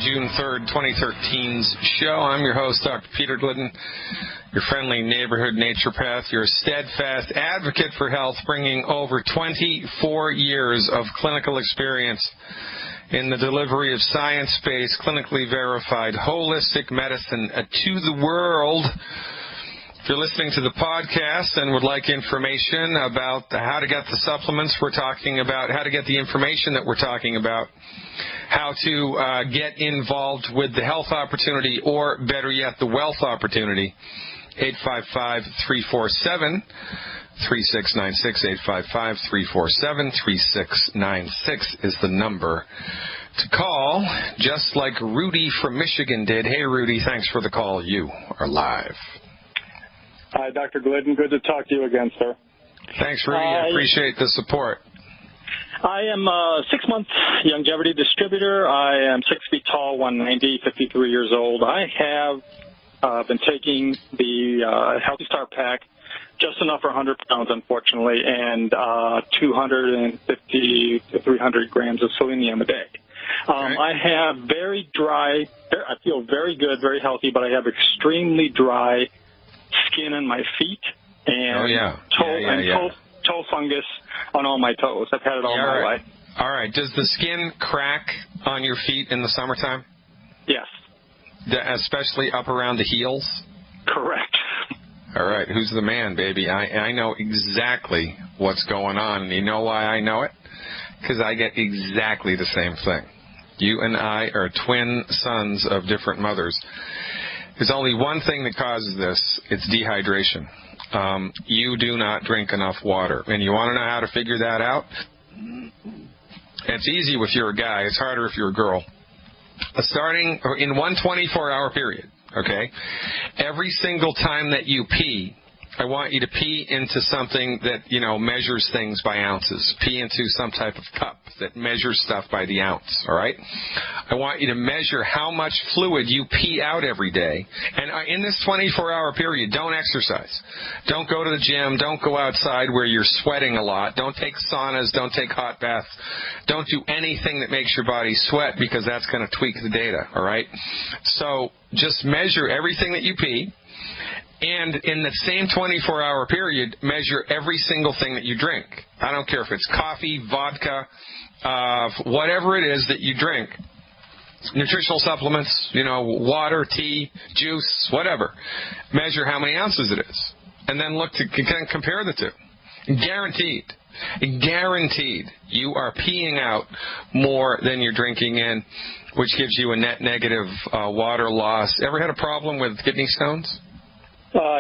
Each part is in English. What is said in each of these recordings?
June 3rd, 2013's show. I'm your host, Dr. Peter Glidden, your friendly neighborhood naturopath, your steadfast advocate for health, bringing over 24 years of clinical experience in the delivery of science-based, clinically verified, holistic medicine to the world. If you're listening to the podcast and would like information about how to get the supplements we're talking about, how to get the information that we're talking about, how to get involved with the health opportunity, or better yet, the wealth opportunity, 855-347-3696, 855-347-3696 is the number to call, just like Rudy from Michigan did. Hey, Rudy, thanks for the call. You are live. Hi, Dr. Glidden. Good to talk to you again, sir. Thanks, Rudy. I appreciate the support. I am a 6-month longevity distributor. I am 6 feet tall, 190, 53 years old. I have been taking the Healthy Start Pack, just enough for 100 pounds, unfortunately, and 250 to 300 grams of selenium a day. Okay. I have very dry, I feel very good, very healthy, but I have extremely dry skin on my feet and toe fungus on all my toes. I've had it all my life. All right. Does the skin crack on your feet in the summertime? Yes. Especially up around the heels? Correct. All right. Who's the man, baby? I know exactly what's going on. And you know why I know it? Because I get exactly the same thing. You and I are twin sons of different mothers. There's only one thing that causes this. It's dehydration. You do not drink enough water. And you want to know how to figure that out? It's easy if you're a guy. It's harder if you're a girl. Starting in one 24-hour period, okay, every single time that you pee, I want you to pee into something that, measures things by ounces. Pee into some type of cup that measures stuff by the ounce, all right? I want you to measure how much fluid you pee out every day. And in this 24-hour period, don't exercise. Don't go to the gym. Don't go outside where you're sweating a lot. Don't take saunas. Don't take hot baths. Don't do anything that makes your body sweat, because that's going to tweak the data, all right? So just measure everything that you pee. And in the same 24-hour period, measure every single thing that you drink. I don't care if it's coffee, vodka, whatever it is that you drink. Nutritional supplements, water, tea, juice, whatever. Measure how many ounces it is. And then look to compare the two. Guaranteed, you are peeing out more than you're drinking in, which gives you a net negative water loss. Ever had a problem with kidney stones?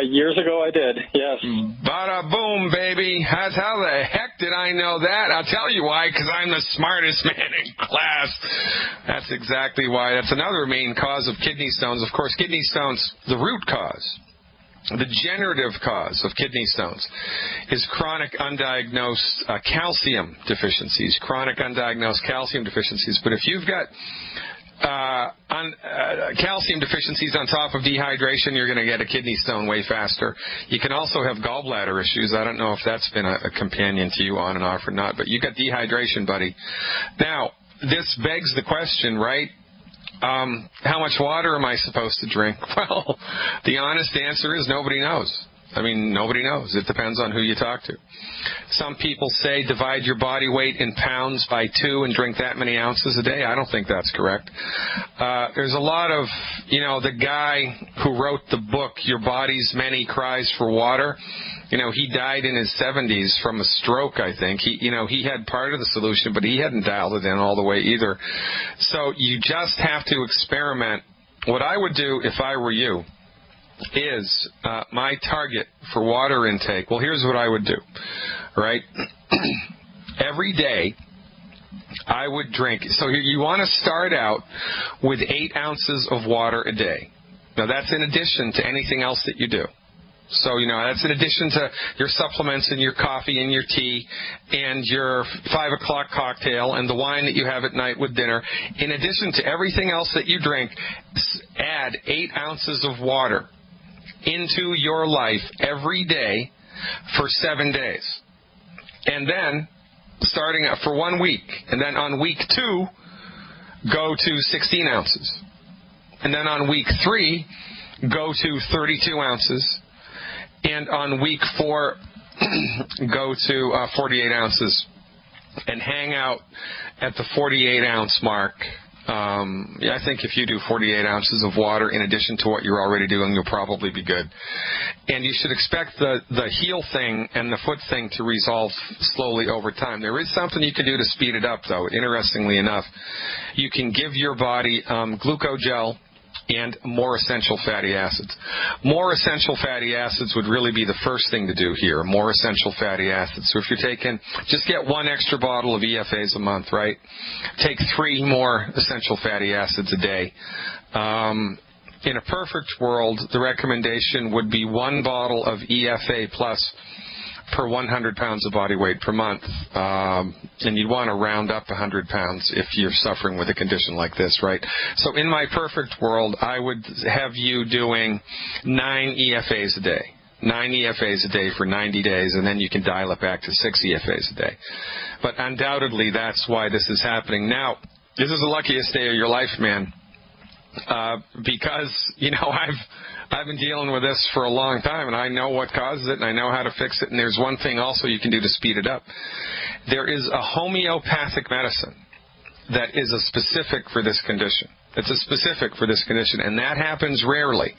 Years ago I did, yes. Bada boom, baby. How the heck did I know that? I'll tell you why, because I'm the smartest man in class. That's exactly why. That's another main cause of kidney stones. Of course, kidney stones, the root cause, the degenerative cause of kidney stones is chronic undiagnosed calcium deficiencies. But if you've got calcium deficiencies on top of dehydration, you're going to get a kidney stone way faster. You can also have gallbladder issues. I don't know if that's been a companion to you on and off or not, but you got dehydration, buddy. Now, this begs the question, right? How much water am I supposed to drink? Well, the honest answer is nobody knows. Nobody knows. It depends on who you talk to. Some people say divide your body weight in pounds by 2 and drink that many ounces a day. I don't think that's correct. There's a lot of, the guy who wrote the book, Your Body's Many Cries for Water, he died in his 70s from a stroke, I think. He had part of the solution, but he hadn't dialed it in all the way either. So you just have to experiment. What I would do if I were you is my target for water intake. Well, here's what I would do, right? Every day I would drink. So you want to start out with 8 ounces of water a day. Now, that's in addition to anything else that you do. So, that's in addition to your supplements and your coffee and your tea and your 5 o'clock cocktail and the wine that you have at night with dinner. In addition to everything else that you drink, add 8 ounces of water into your life every day for 7 days. And then, starting for 1 week, and then on week 2, go to 16 ounces. And then on week 3, go to 32 ounces. And on week 4, go to 48 ounces. And hang out at the 48-ounce mark. I think if you do 48 ounces of water in addition to what you're already doing, you'll probably be good. And you should expect the heel thing and the foot thing to resolve slowly over time. There is something you can do to speed it up, though. Interestingly enough, you can give your body glucogel and more essential fatty acids. More essential fatty acids would really be the first thing to do here, more essential fatty acids. So if you're taking, just get 1 extra bottle of EFAs a month, right? Take 3 more essential fatty acids a day. In a perfect world, the recommendation would be 1 bottle of EFA plus per 100 pounds of body weight per month. And you'd want to round up 100 pounds if you're suffering with a condition like this, right? So in my perfect world, I would have you doing 9 EFAs a day. 9 EFAs a day for 90 days, and then you can dial it back to 6 EFAs a day. But undoubtedly, that's why this is happening. Now, this is the luckiest day of your life, man, because, I've been dealing with this for a long time, and I know what causes it, and I know how to fix it. And there's one thing also you can do to speed it up. There is a homeopathic medicine that is a specific for this condition. It's a specific for this condition, and that happens rarely.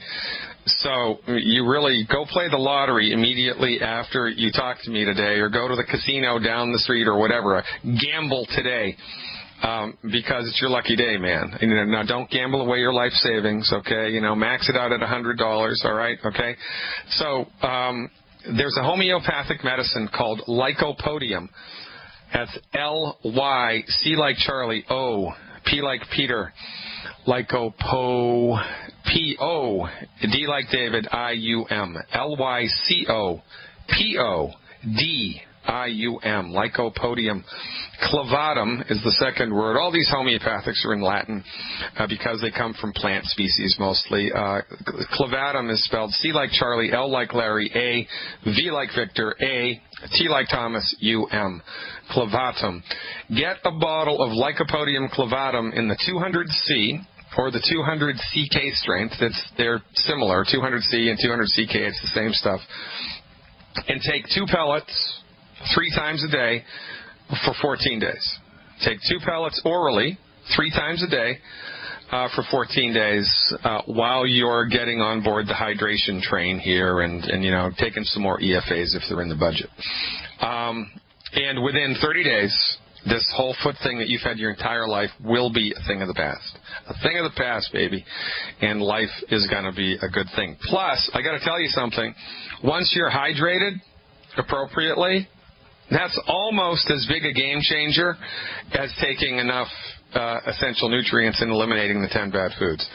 So you really go play the lottery immediately after you talk to me today, or go to the casino down the street or whatever. Gamble today. Because it's your lucky day, man. Now, don't gamble away your life savings, okay? Max it out at $100, all right? Okay? So there's a homeopathic medicine called Lycopodium. That's L-Y, C like Charlie, O, P like Peter, Lycopo, P-O, D like David, I-U-M, L-Y-C-O-P-O-D, I-U-M, Lycopodium. Clavatum is the second word. All these homeopathics are in Latin because they come from plant species mostly. Clavatum is spelled C like Charlie, L like Larry, A, V like Victor, A, T like Thomas, U-M. Clavatum. Get a bottle of Lycopodium clavatum in the 200C or the 200 CK strength. They're similar, 200C and 200 CK. It's the same stuff. And take 2 pellets 3 times a day for 14 days. Take 2 pellets orally 3 times a day for 14 days while you're getting on board the hydration train here and taking some more EFAs if they're in the budget. And within 30 days, this whole foot thing that you've had your entire life will be a thing of the past. A thing of the past, baby. And life is going to be a good thing. Plus, I got to tell you something. Once you're hydrated appropriately, that's almost as big a game changer as taking enough essential nutrients and eliminating the 10 bad foods.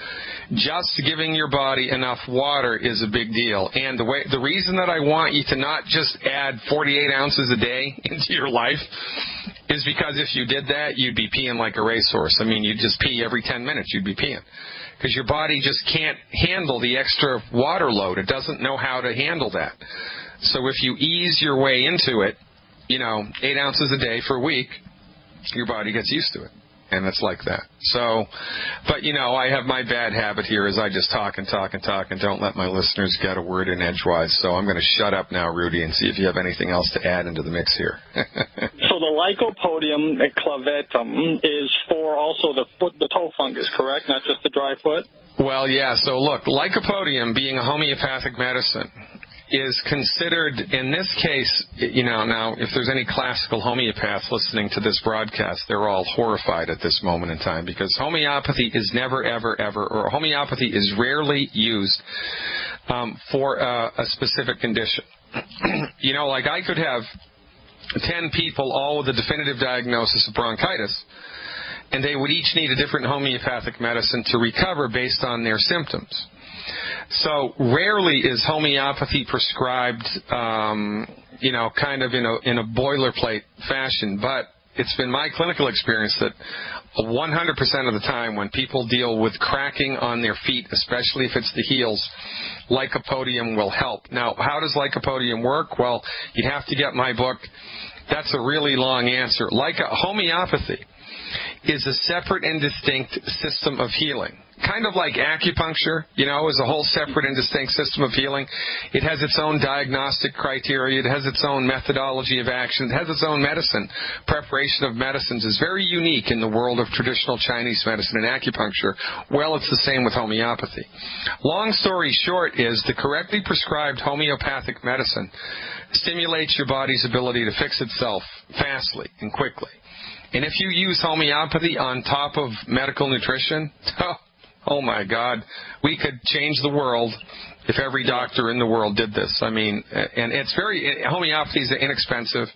Just giving your body enough water is a big deal. And the reason that I want you to not just add 48 ounces a day into your life is because if you did that, you'd be peeing like a racehorse. I mean, you'd just pee every 10 minutes. You'd be peeing. Because your body just can't handle the extra water load. It doesn't know how to handle that. So if you ease your way into it, 8 ounces a day for a week, your body gets used to it. And it's like that. So, but I have my bad habit here is I just talk and don't let my listeners get a word in edgewise. So I'm going to shut up now, Rudy, and see if you have anything else to add into the mix here. So the Lycopodium clavatum is for also the toe fungus, correct? Not just the dry foot? Well, yeah. So look, Lycopodium being a homeopathic medicine is considered, in this case, now if there's any classical homeopaths listening to this broadcast, they're all horrified at this moment in time because homeopathy is never, ever, ever, or homeopathy is rarely used for a specific condition. Like I could have 10 people all with a definitive diagnosis of bronchitis, and they would each need a different homeopathic medicine to recover based on their symptoms. So rarely is homeopathy prescribed, kind of in a boilerplate fashion, but it's been my clinical experience that 100% of the time when people deal with cracking on their feet, especially if it's the heels, Lycopodium will help. Now, how does Lycopodium work? Well, you'd have to get my book. That's a really long answer. Homeopathy is a separate and distinct system of healing. Kind of like acupuncture, is a whole separate and distinct system of healing. It has its own diagnostic criteria. It has its own methodology of action. It has its own medicine. Preparation of medicines is very unique in the world of traditional Chinese medicine and acupuncture. Well, it's the same with homeopathy. Long story short is the correctly prescribed homeopathic medicine stimulates your body's ability to fix itself fastly and quickly. And if you use homeopathy on top of medical nutrition, oh my God, we could change the world if every doctor in the world did this. I mean, and homeopathy is inexpensive.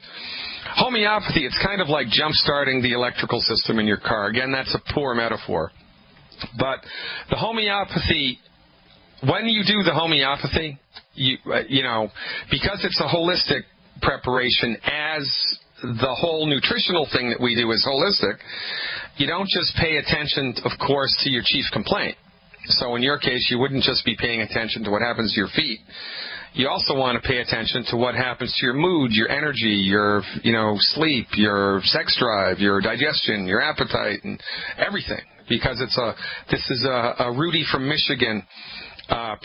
Homeopathy, it's kind of like jump-starting the electrical system in your car. Again, that's a poor metaphor. But the homeopathy, when you do the homeopathy, because it's a holistic preparation, as the whole nutritional thing that we do is holistic, you don't just pay attention, of course, to your chief complaint. So in your case, you wouldn't just be paying attention to what happens to your feet. You also want to pay attention to what happens to your mood, your energy, your sleep, your sex drive, your digestion, your appetite, and everything. Because this is a Rudy from Michigan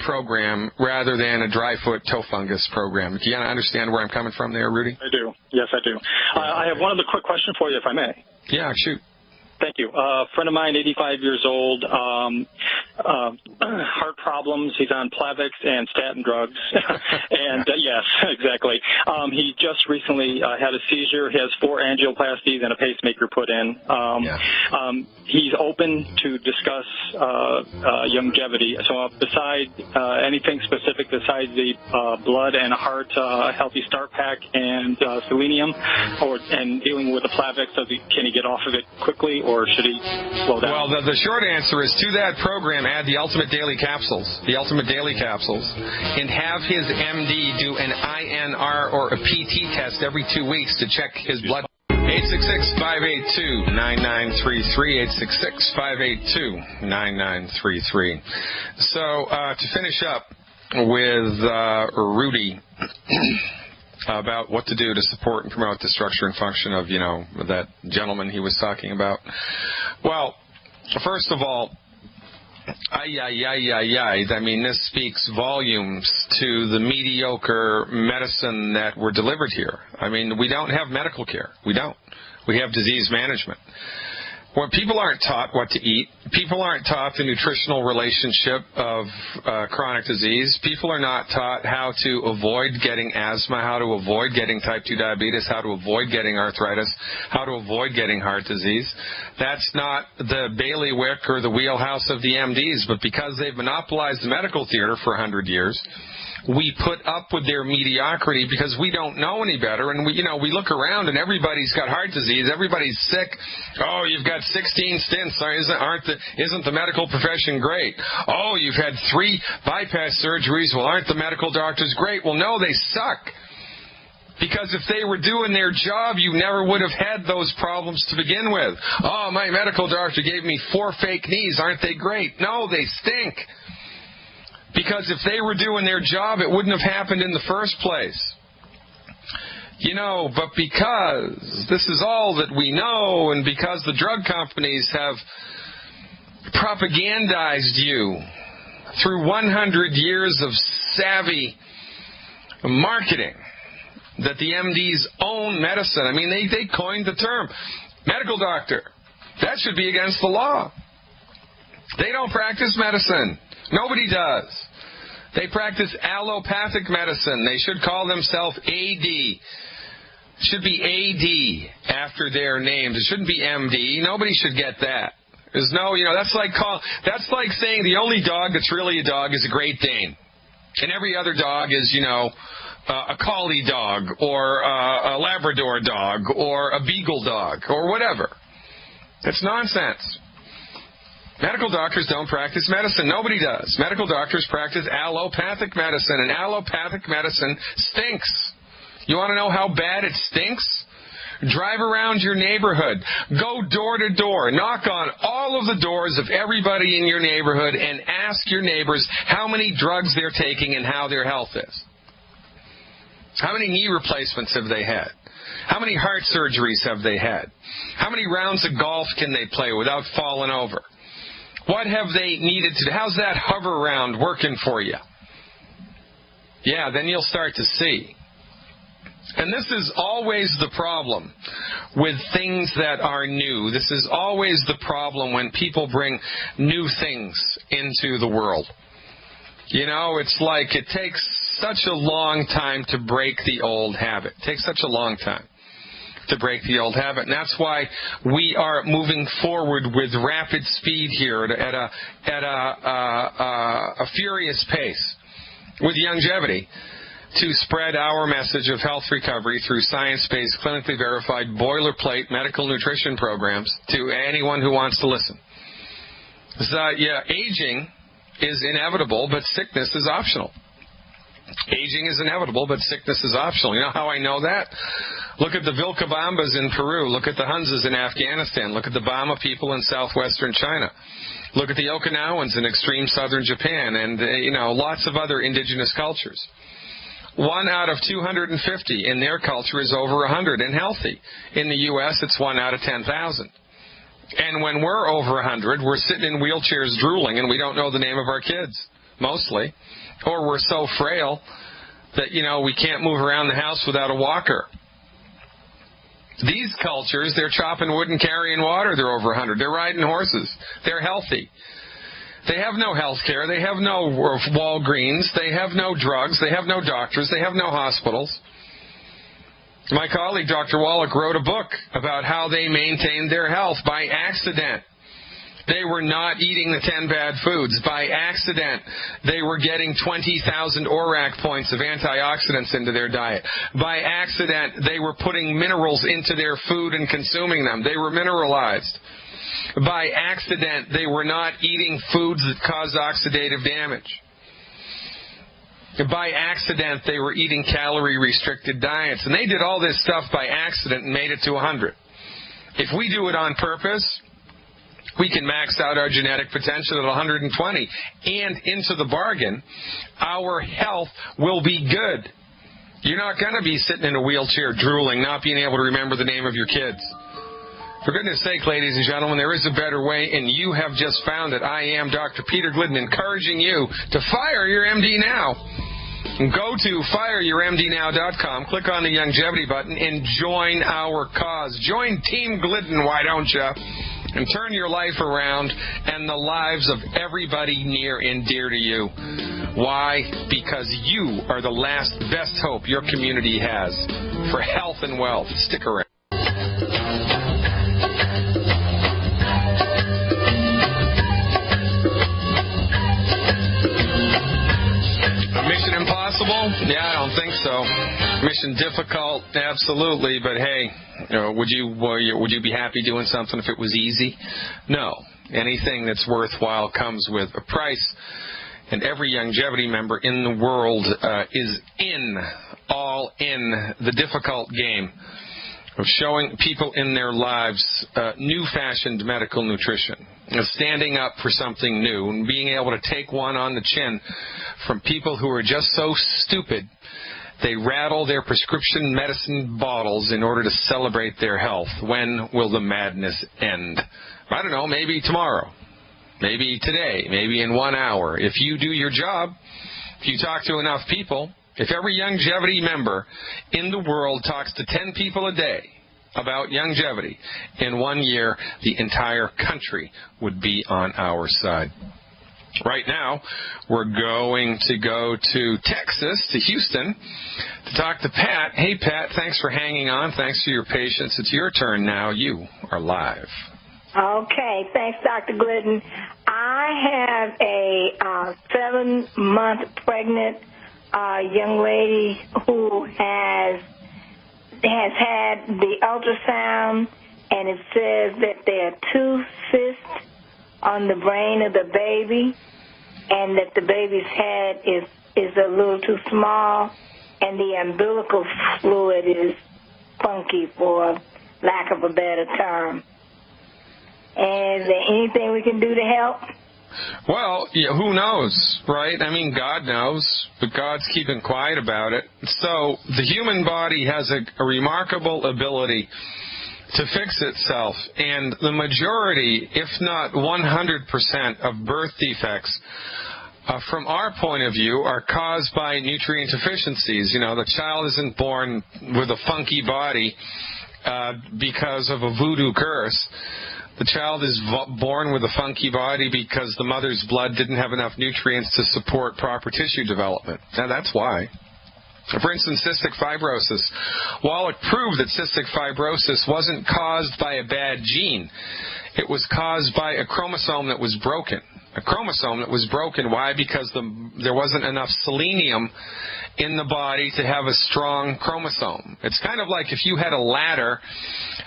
program rather than a dry-foot toe fungus program. Do you understand where I'm coming from there, Rudy? I do. Yes, I do. I have one other quick question for you, if I may. Yeah, shoot. Thank you. A friend of mine, 85 years old, heart problems. He's on Plavix and statin drugs. And yes, exactly. He just recently had a seizure. He has 4 angioplasties and a pacemaker put in. He's open to discuss longevity. So besides anything specific besides the blood and heart healthy start pack and selenium, and dealing with the Plavix, can he get off of it quickly, or should he slow down? Well, the short answer is, to that program, add the Ultimate Daily Capsules, and have his MD do an INR or a PT test every 2 weeks to check his blood. 866-582-9933, 866-582-9933. So to finish up with Rudy about what to do to support and promote the structure and function of, that gentleman he was talking about. Well, first of all, I mean, this speaks volumes to the mediocre medicine that we're delivered here. I mean, we don't have medical care. We don't. We have disease management. Well, people aren't taught what to eat. People aren't taught the nutritional relationship of chronic disease. People are not taught how to avoid getting asthma, how to avoid getting type 2 diabetes, how to avoid getting arthritis, how to avoid getting heart disease. That's not the bailiwick or the wheelhouse of the MDs, but because they've monopolized the medical theater for 100 years, we put up with their mediocrity because we don't know any better, and we look around and everybody's got heart disease, everybody's sick. Oh, you've got 16 stents. Isn't the medical profession great? Oh, you've had 3 bypass surgeries. Well, aren't the medical doctors great? Well, no, they suck. Because if they were doing their job, you never would have had those problems to begin with. Oh, my medical doctor gave me 4 fake knees. Aren't they great? No, they stink. Because if they were doing their job, it wouldn't have happened in the first place. But because this is all that we know, and because the drug companies have propagandized you through 100 years of savvy marketing, that the MDs own medicine. I mean, they coined the term medical doctor. That should be against the law. They don't practice medicine. Nobody does. They practice allopathic medicine. They should call themselves AD. It should be AD after their names. It shouldn't be MD. Nobody should get that. There's no, that's like saying the only dog that's really a dog is a Great Dane, and every other dog is, a collie dog or a Labrador dog or a beagle dog or whatever. That's nonsense. Medical doctors don't practice medicine. Nobody does. Medical doctors practice allopathic medicine, and allopathic medicine stinks. You want to know how bad it stinks? Drive around your neighborhood. Go door to door. Knock on all of the doors of everybody in your neighborhood and ask your neighbors how many drugs they're taking and how their health is. How many knee replacements have they had? How many heart surgeries have they had? How many rounds of golf can they play without falling over? What have they needed to do? How's that hover round working for you? Yeah, then you'll start to see. And this is always the problem with things that are new. This is always the problem when people bring new things into the world. You know, it's like it takes such a long time to break the old habit. It takes such a long time to break the old habit. And that's why we are moving forward with rapid speed here at a furious pace with longevity to spread our message of health recovery through science-based, clinically verified, boilerplate medical nutrition programs to anyone who wants to listen. So, aging is inevitable, but sickness is optional. Aging is inevitable, but sickness is optional. You know how I know that? Look at the Vilcabambas in Peru. Look at the Hunzas in Afghanistan. Look at the Bama people in southwestern China. Look at the Okinawans in extreme southern Japan and, lots of other indigenous cultures. 1 out of 250 in their culture is over 100 and healthy. In the U.S., it's 1 out of 10,000. And when we're over 100, we're sitting in wheelchairs drooling, and we don't know the name of our kids, mostly. Or we're so frail that, we can't move around the house without a walker. These cultures, they're chopping wood and carrying water. They're over 100. They're riding horses. They're healthy. They have no health care. They have no Walgreens. They have no drugs. They have no doctors. They have no hospitals. My colleague, Dr. Wallach, wrote a book about how they maintained their health by accident. They were not eating the 10 bad foods. By accident, they were getting 20,000 ORAC points of antioxidants into their diet. By accident, they were putting minerals into their food and consuming them. They were mineralized. By accident, they were not eating foods that caused oxidative damage. By accident, they were eating calorie-restricted diets. And they did all this stuff by accident and made it to 100. If we do it on purpose, we can max out our genetic potential at 120. And into the bargain, our health will be good. You're not going to be sitting in a wheelchair drooling, not being able to remember the name of your kids. For goodness sake, ladies and gentlemen, there is a better way, and you have just found it. I am Dr. Peter Glidden, encouraging you to fire your MD now. Go to fireyourmdnow.com, click on the longevity button, and join our cause. Join Team Glidden, why don't you? And turn your life around and the lives of everybody near and dear to you. Why? Because you are the last best hope your community has for health and wealth. Stick around. Mission impossible? Yeah, I don't think so. Mission difficult? Absolutely. But hey, would you be happy doing something if it was easy? No. Anything that's worthwhile comes with a price. And every longevity member in the world is all in the difficult game of showing people in their lives new-fashioned medical nutrition, standing up for something new, and being able to take one on the chin from people who are just so stupid they rattle their prescription medicine bottles in order to celebrate their health. When will the madness end? I don't know, maybe tomorrow, maybe today, maybe in 1 hour. If you do your job, if you talk to enough people, if every longevity member in the world talks to 10 people a day about longevity, in 1 year, the entire country would be on our side. Right now, we're going to go to Texas, to Houston, to talk to Pat. Hey, Pat, thanks for hanging on. Thanks for your patience. It's your turn now. You are live. Okay. Thanks, Dr. Glidden. I have a 7-month pregnant young lady who has had the ultrasound, and it says that there are 2 cysts on the brain of the baby, and that the baby's head is a little too small, and the umbilical fluid is funky, for lack of a better term. And is there anything we can do to help? Well, yeah, who knows, right? I mean, God knows, but God's keeping quiet about it. So the human body has a remarkable ability to fix itself, and the majority, if not 100% of birth defects, from our point of view, are caused by nutrient deficiencies. You know, the child isn't born with a funky body because of a voodoo curse. The child is born with a funky body because the mother's blood didn't have enough nutrients to support proper tissue development. Now, that's why. For instance, cystic fibrosis. Wallach proved that cystic fibrosis wasn't caused by a bad gene. It was caused by a chromosome that was broken. A chromosome that was broken. Why? Because there wasn't enough selenium in the body to have a strong chromosome. It's kind of like if you had a ladder,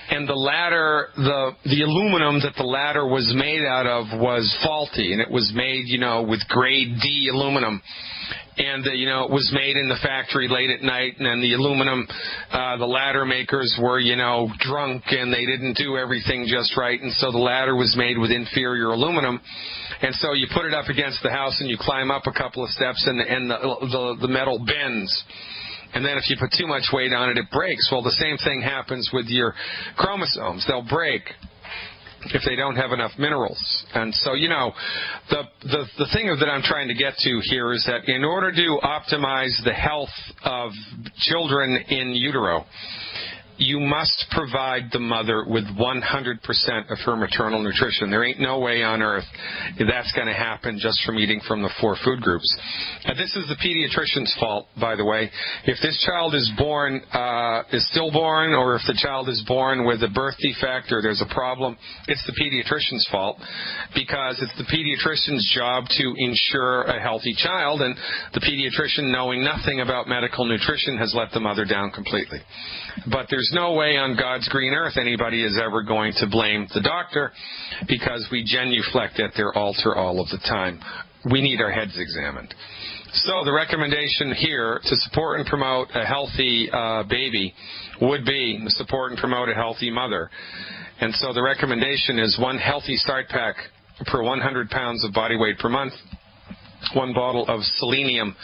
and the ladder, the aluminum that the ladder was made out of was faulty, and it was made, with grade D aluminum. And, it was made in the factory late at night, and then the aluminum, the ladder makers were, drunk, and they didn't do everything just right, and so the ladder was made with inferior aluminum. And so you put it up against the house, and you climb up a couple of steps, and the metal bends. And then if you put too much weight on it, it breaks. Well, the same thing happens with your chromosomes. They'll break if they don't have enough minerals. And so, the thing that I'm trying to get to here is that in order to optimize the health of children in utero, you must provide the mother with 100% of her maternal nutrition. There ain't no way on earth that's going to happen just from eating from the 4 food groups. This is the pediatrician's fault, by the way. If this child is stillborn, or if the child is born with a birth defect or there's a problem, it's the pediatrician's fault, because it's the pediatrician's job to ensure a healthy child, and the pediatrician, knowing nothing about medical nutrition, has let the mother down completely. But there's no way on God's green earth anybody is ever going to blame the doctor, because we genuflect at their altar all of the time. We need our heads examined. So the recommendation here to support and promote a healthy baby would be to support and promote a healthy mother. And so the recommendation is 1 healthy start pack per 100 pounds of body weight per month, 1 bottle of selenium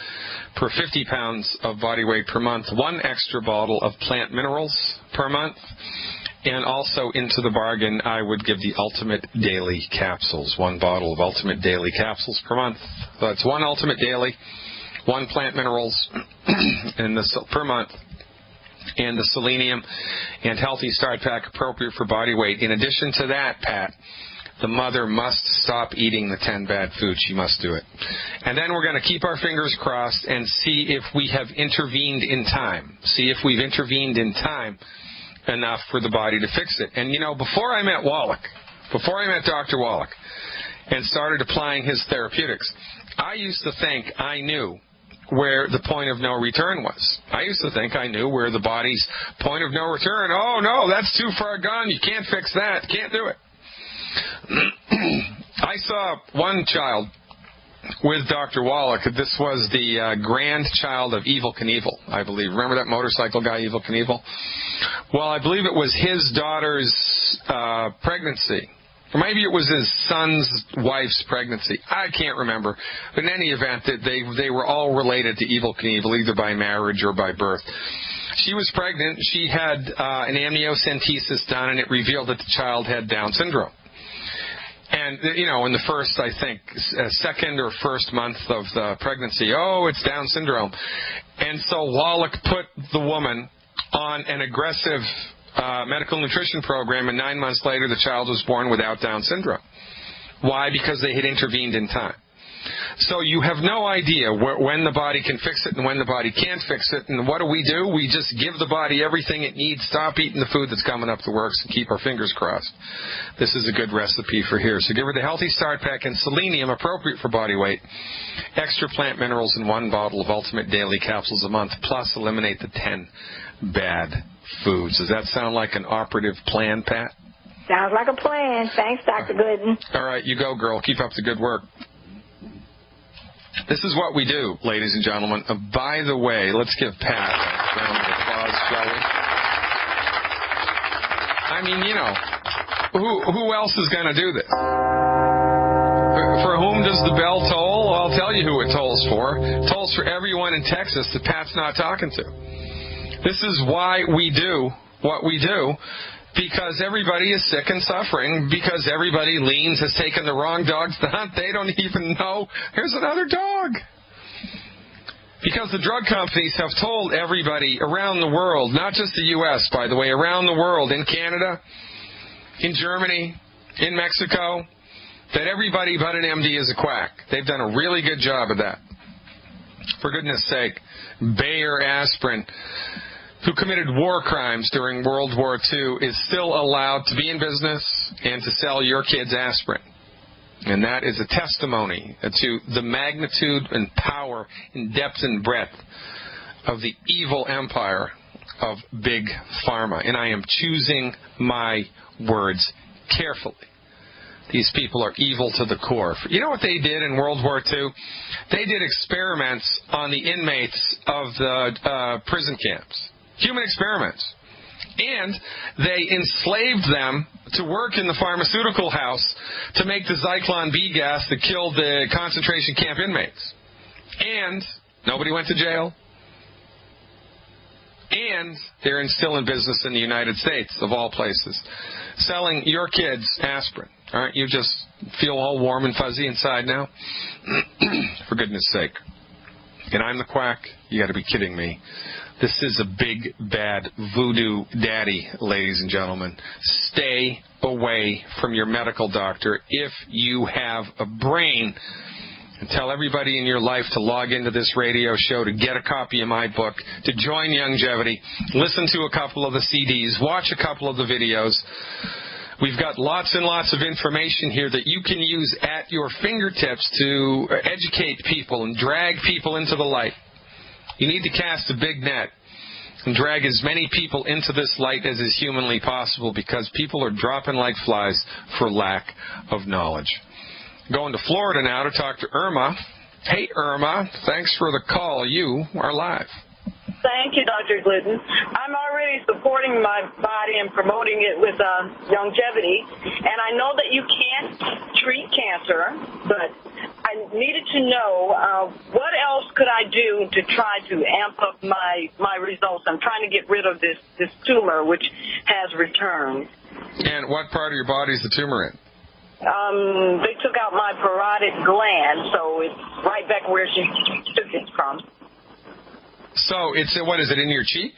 per 50 pounds of body weight per month, 1 extra bottle of plant minerals per month, and also into the bargain, I would give the Ultimate Daily Capsules, 1 bottle of Ultimate Daily Capsules per month. So that's 1 Ultimate Daily, 1 plant minerals per month, and the selenium and healthy start pack appropriate for body weight. In addition to that, Pat, the mother must stop eating the 10 bad foods. She must do it. And then we're going to keep our fingers crossed and see if we have intervened in time. See if we've intervened in time enough for the body to fix it. And, before I met Dr. Wallach and started applying his therapeutics, I used to think I knew where the point of no return was. I used to think I knew where the body's point of no return. Oh, no, that's too far gone. You can't fix that. Can't do it. I saw one child with Dr. Wallach. This was the grandchild of Evel Knievel, I believe. Remember that motorcycle guy, Evel Knievel? Well, I believe it was his daughter's pregnancy. Or maybe it was his son's wife's pregnancy. I can't remember. But in any event, they were all related to Evel Knievel, either by marriage or by birth. She was pregnant. She had an amniocentesis done, and it revealed that the child had Down syndrome. And, in the first, I think, second or first month of the pregnancy, it's Down syndrome. And so Wallach put the woman on an aggressive medical nutrition program, and 9 months later the child was born without Down syndrome. Why? Because they had intervened in time. So you have no idea when the body can fix it and when the body can't fix it. And what do? We just give the body everything it needs, stop eating the food that's coming up the works, and keep our fingers crossed. This is a good recipe for here. So give her the Healthy Start Pack and selenium appropriate for body weight, extra plant minerals, and 1 bottle of Ultimate Daily Capsules a month, plus eliminate the 10 bad foods. Does that sound like an operative plan, Pat? Sounds like a plan. Thanks, Dr. Glidden. All right, you go, girl. Keep up the good work. This is what we do, ladies and gentlemen. By the way, let's give Pat a round of applause, shall we? I mean, who else is going to do this? For whom does the bell toll? Well, I'll tell you who it tolls for. It tolls for everyone in Texas that Pat's not talking to. This is why we do what we do, because everybody is sick and suffering, because everybody has taken the wrong dogs to hunt. They don't even know here's another dog. Because the drug companies have told everybody around the world, not just the U.S., by the way, around the world, in Canada, in Germany, in Mexico, that everybody but an MD is a quack. They've done a really good job of that. For goodness sake, Bayer Aspirin, who committed war crimes during World War II, is still allowed to be in business and to sell your kids aspirin. And that is a testimony to the magnitude and power and depth and breadth of the evil empire of Big Pharma. And I am choosing my words carefully. These people are evil to the core. You know what they did in World War II? They did experiments on the inmates of the prison camps. Human experiments. And they enslaved them to work in the pharmaceutical house to make the Zyklon B gas that killed the concentration camp inmates. And nobody went to jail. And they're still in business in the United States, of all places, selling your kids aspirin. All right, you just feel all warm and fuzzy inside now? For goodness sake. And I'm the quack? You got to be kidding me. This is a big, bad voodoo daddy, ladies and gentlemen. Stay away from your medical doctor if you have a brain. And tell everybody in your life to log into this radio show, to get a copy of my book, to join Youngevity, listen to a couple of the CDs, watch a couple of the videos. We've got lots and lots of information here that you can use at your fingertips to educate people and drag people into the light. You need to cast a big net and drag as many people into this light as is humanly possible, because people are dropping like flies for lack of knowledge. Going to Florida now to talk to Irma. Hey, Irma, thanks for the call. You are live. Thank you, Dr. Glidden. I'm already supporting my body and promoting it with Youngevity, and I know that you can't treat cancer, but I needed to know what else could I do to try to amp up my results. I'm trying to get rid of this tumor, which has returned. And what part of your body is the tumor in? They took out my parotid gland, so it's right back where she took it from. So it's, what is it, in your cheek?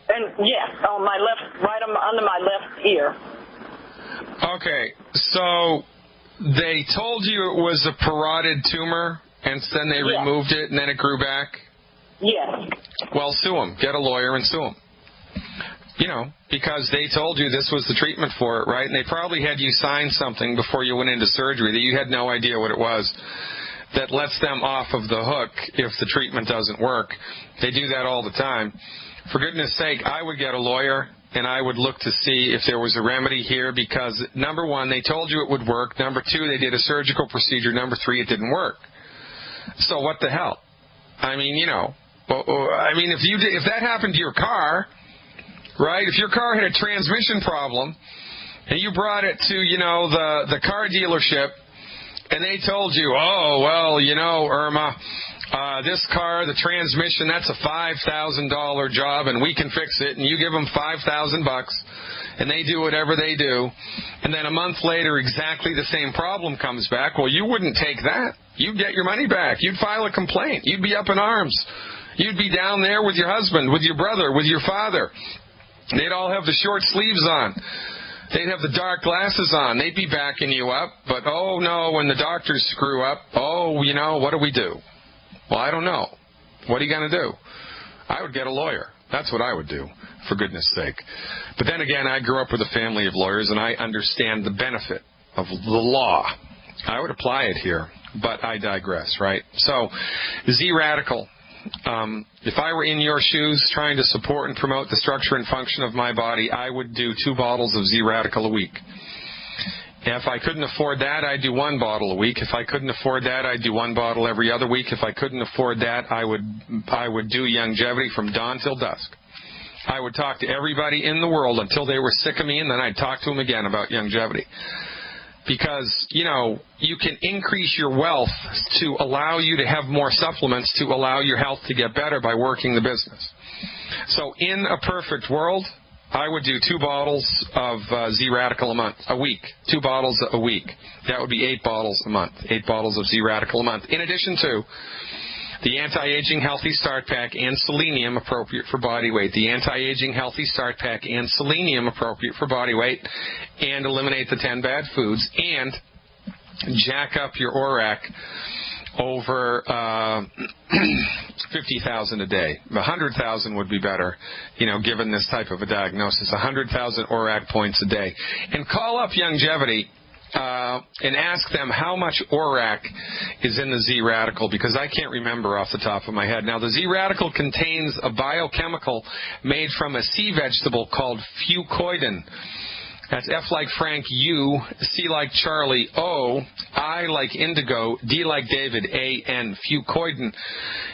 And yes, on my left, right under my left ear. Okay, so they told you it was a parotid tumor, and then they removed it, and then it grew back? Yes. Well, sue them. Get a lawyer and sue them. You know, because they told you this was the treatment for it, right? And they probably had you sign something before you went into surgery that you had no idea what it was, that lets them off of the hook if the treatment doesn't work. They do that all the time. For goodness sake, I would get a lawyer, and I would look to see if there was a remedy here, because, number one, they told you it would work. Number two, they did a surgical procedure. Number three, it didn't work. So what the hell? I mean, you know, if that happened to your car, right, if your car had a transmission problem and you brought it to, you know, the car dealership, and they told you, oh, well, you know, Irma, this car, the transmission, that's a $5,000 job, and we can fix it, and you give them $5,000, and they do whatever they do, and then a month later exactly the same problem comes back. Well, you wouldn't take that. You'd get your money back. You'd file a complaint. You'd be up in arms. You'd be down there with your husband, with your brother, with your father. They'd all have the short sleeves on. They'd have the dark glasses on. They'd be backing you up. But, oh, no, when the doctors screw up, oh, you know, what do we do? Well, I don't know. What are you going to do? I would get a lawyer. That's what I would do, for goodness sake. But then again, I grew up with a family of lawyers, and I understand the benefit of the law. I would apply it here, but I digress, right? So, Z-Radical. If I were in your shoes trying to support and promote the structure and function of my body, I would do 2 bottles of Z-Radical a week. If I couldn't afford that, I'd do 1 bottle a week. If I couldn't afford that, I'd do 1 bottle every other week. If I couldn't afford that, I would do Youngevity from dawn till dusk. I would talk to everybody in the world until they were sick of me, and then I'd talk to them again about longevity. Because, you know, you can increase your wealth to allow you to have more supplements to allow your health to get better by working the business. So in a perfect world, I would do 2 bottles of Z-Radical a week. 2 bottles a week. That would be 8 bottles a month. 8 bottles of Z-Radical a month. In addition to the Anti-Aging Healthy Start Pack and Selenium, appropriate for body weight. The Anti-Aging Healthy Start Pack and Selenium, appropriate for body weight. And eliminate the 10 bad foods. And jack up your ORAC over 50,000 a day. 100,000 would be better, you know, given this type of a diagnosis. 100,000 ORAC points a day. And call up Longevity and ask them how much ORAC is in the Z-Radical, because I can't remember off the top of my head. Now, the Z-Radical contains a biochemical made from a sea vegetable called fucoidan. That's F like Frank, U, C like Charlie, O, I like Indigo, D like David, A-N, fucoidan.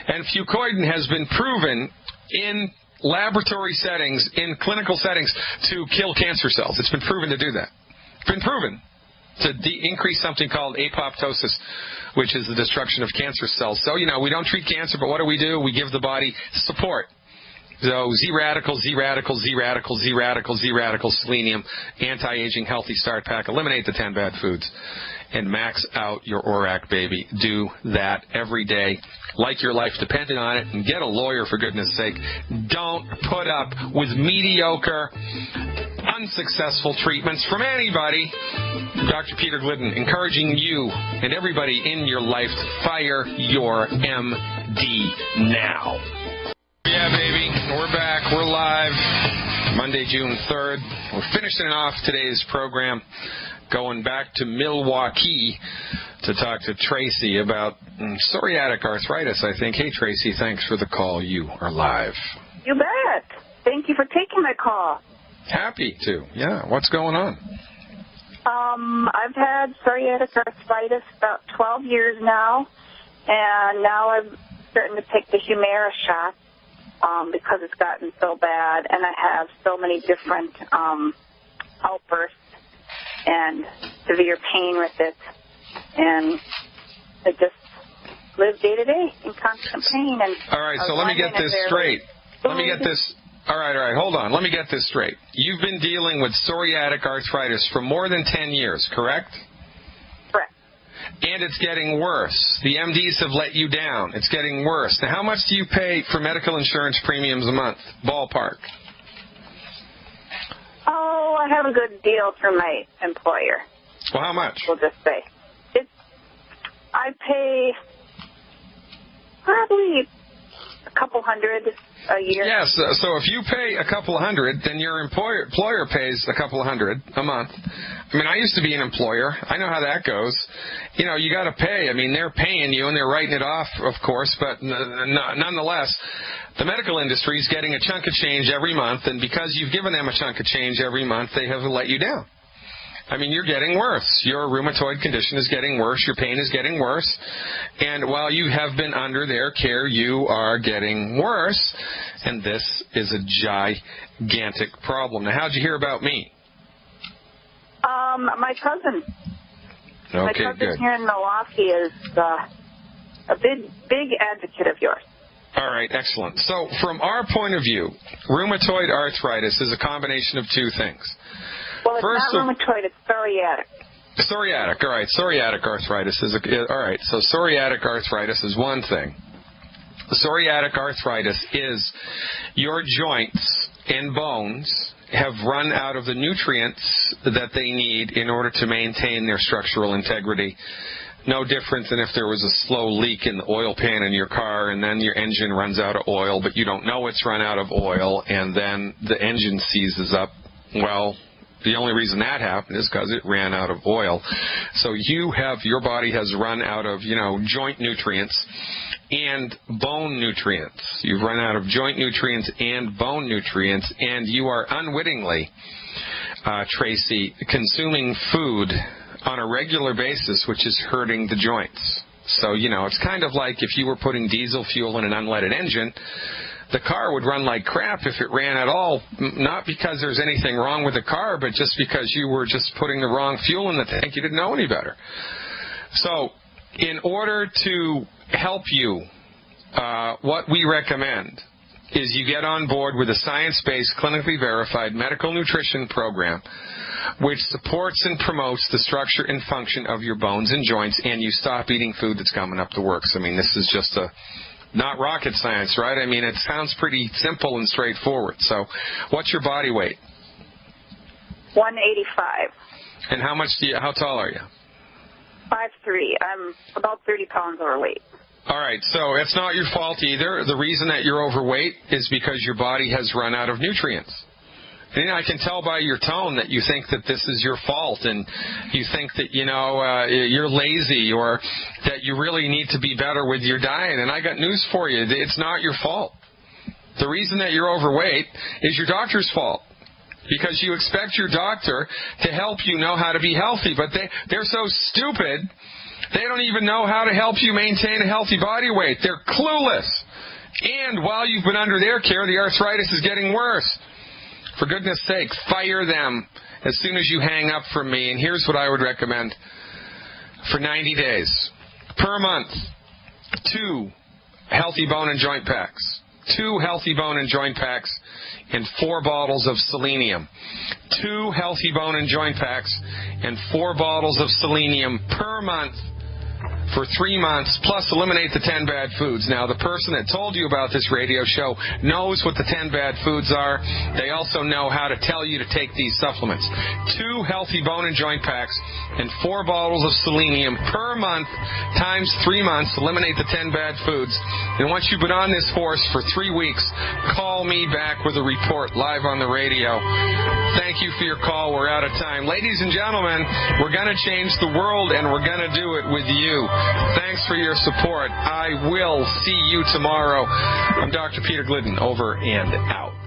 And fucoidan has been proven in laboratory settings, in clinical settings, to kill cancer cells. It's been proven to do that. It's been proven to increase something called apoptosis, which is the destruction of cancer cells. So, you know, we don't treat cancer, but what do? We give the body support. So Z-Radical, Z-Radical, Z-Radical, Z-Radical, Z-Radical, Selenium, Anti-Aging Healthy Start Pack. Eliminate the 10 bad foods and max out your ORAC, baby. Do that every day, like your life depended on it, and get a lawyer, for goodness sake. Don't put up with mediocre, unsuccessful treatments from anybody. Dr. Peter Glidden encouraging you and everybody in your life to fire your MD now. Yeah, baby, we're back. We're live Monday, June 3rd. We're finishing off today's program, going back to Milwaukee to talk to Tracy about psoriatic arthritis, I think. Hey, Tracy, thanks for the call. You are live. You bet. Thank you for taking my call. Happy to. Yeah, what's going on? I've had psoriatic arthritis about 12 years now, and now I'm starting to take the Humira shot. Because it's gotten so bad, and I have so many different outbursts and severe pain with it, and I just live day to day in constant pain. And all right, so let me get this straight. Let me get this. All right, hold on. Let me get this straight. You've been dealing with psoriatic arthritis for more than 10 years, correct? Correct. And it's getting worse. The MDs have let you down. It's getting worse. Now, how much do you pay for medical insurance premiums a month, ballpark? Oh, I have a good deal through my employer. Well, how much? We'll just say. I pay probably a couple $100 a year. Yes, so if you pay a couple $100, then your employer pays a couple $100 a month. I mean, I used to be an employer. I know how that goes. You know, you got to pay. I mean, they're paying you and they're writing it off, of course, but nonetheless, the medical industry is getting a chunk of change every month, and because you've given them a chunk of change every month, they have let you down. I mean, you're getting worse. Your rheumatoid condition is getting worse. Your pain is getting worse. And while you have been under their care, you are getting worse. And this is a gigantic problem. Now, how'd you hear about me? My cousin. Okay, my cousin good. here in Milwaukee is a big advocate of yours. All right, excellent. So from our point of view, rheumatoid arthritis is a combination of two things. Well, it's not rheumatoid, it's psoriatic. Psoriatic, all right. Psoriatic arthritis is all right. So psoriatic arthritis is one thing. Psoriatic arthritis is your joints and bones have run out of the nutrients that they need in order to maintain their structural integrity. No different than if there was a slow leak in the oil pan in your car and then your engine runs out of oil, but you don't know it's run out of oil, and then the engine seizes up. Well, the only reason that happened is because it ran out of oil. So your body has run out of, joint nutrients and bone nutrients. You've run out of joint nutrients and bone nutrients, and you are unwittingly, Tracy, consuming food on a regular basis, which is hurting the joints. So, it's kind of like if you were putting diesel fuel in an unleaded engine, the car would run like crap if it ran at all, not because there's anything wrong with the car, but just because you were just putting the wrong fuel in the tank. You didn't know any better. So in order to help you, what we recommend is you get on board with a science-based, clinically verified medical nutrition program which supports and promotes the structure and function of your bones and joints, and you stop eating food that's coming up the works. I mean, this is just not rocket science, right? I mean, it sounds pretty simple and straightforward. So what's your body weight? 185. And how tall are you? 5'3". I'm about 30 pounds overweight. All right, so it's not your fault either. The reason that you're overweight is because your body has run out of nutrients. And I can tell by your tone that you think that this is your fault, and you think that, you're lazy, or that you really need to be better with your diet. And I got news for you. It's not your fault. The reason that you're overweight is your doctor's fault, because you expect your doctor to help you know how to be healthy, but they're so stupid, they don't even know how to help you maintain a healthy body weight. They're clueless. And while you've been under their care, the arthritis is getting worse. For goodness sake, fire them as soon as you hang up from me. And here's what I would recommend. For 90 days, per month, 2 healthy bone and joint packs. 2 healthy bone and joint packs and 4 bottles of selenium. 2 healthy bone and joint packs and 4 bottles of selenium per month for 3 months, plus eliminate the 10 bad foods. Now, the person that told you about this radio show knows what the 10 bad foods are. They also know how to tell you to take these supplements. 2 healthy bone and joint packs and 4 bottles of selenium per month times 3 months. Eliminate the 10 bad foods. And once you've been on this horse for 3 weeks, call me back with a report live on the radio. Thank you for your call. We're out of time. Ladies and gentlemen, we're going to change the world, and we're going to do it with you. Thanks for your support. I will see you tomorrow. I'm Dr. Peter Glidden, over and out.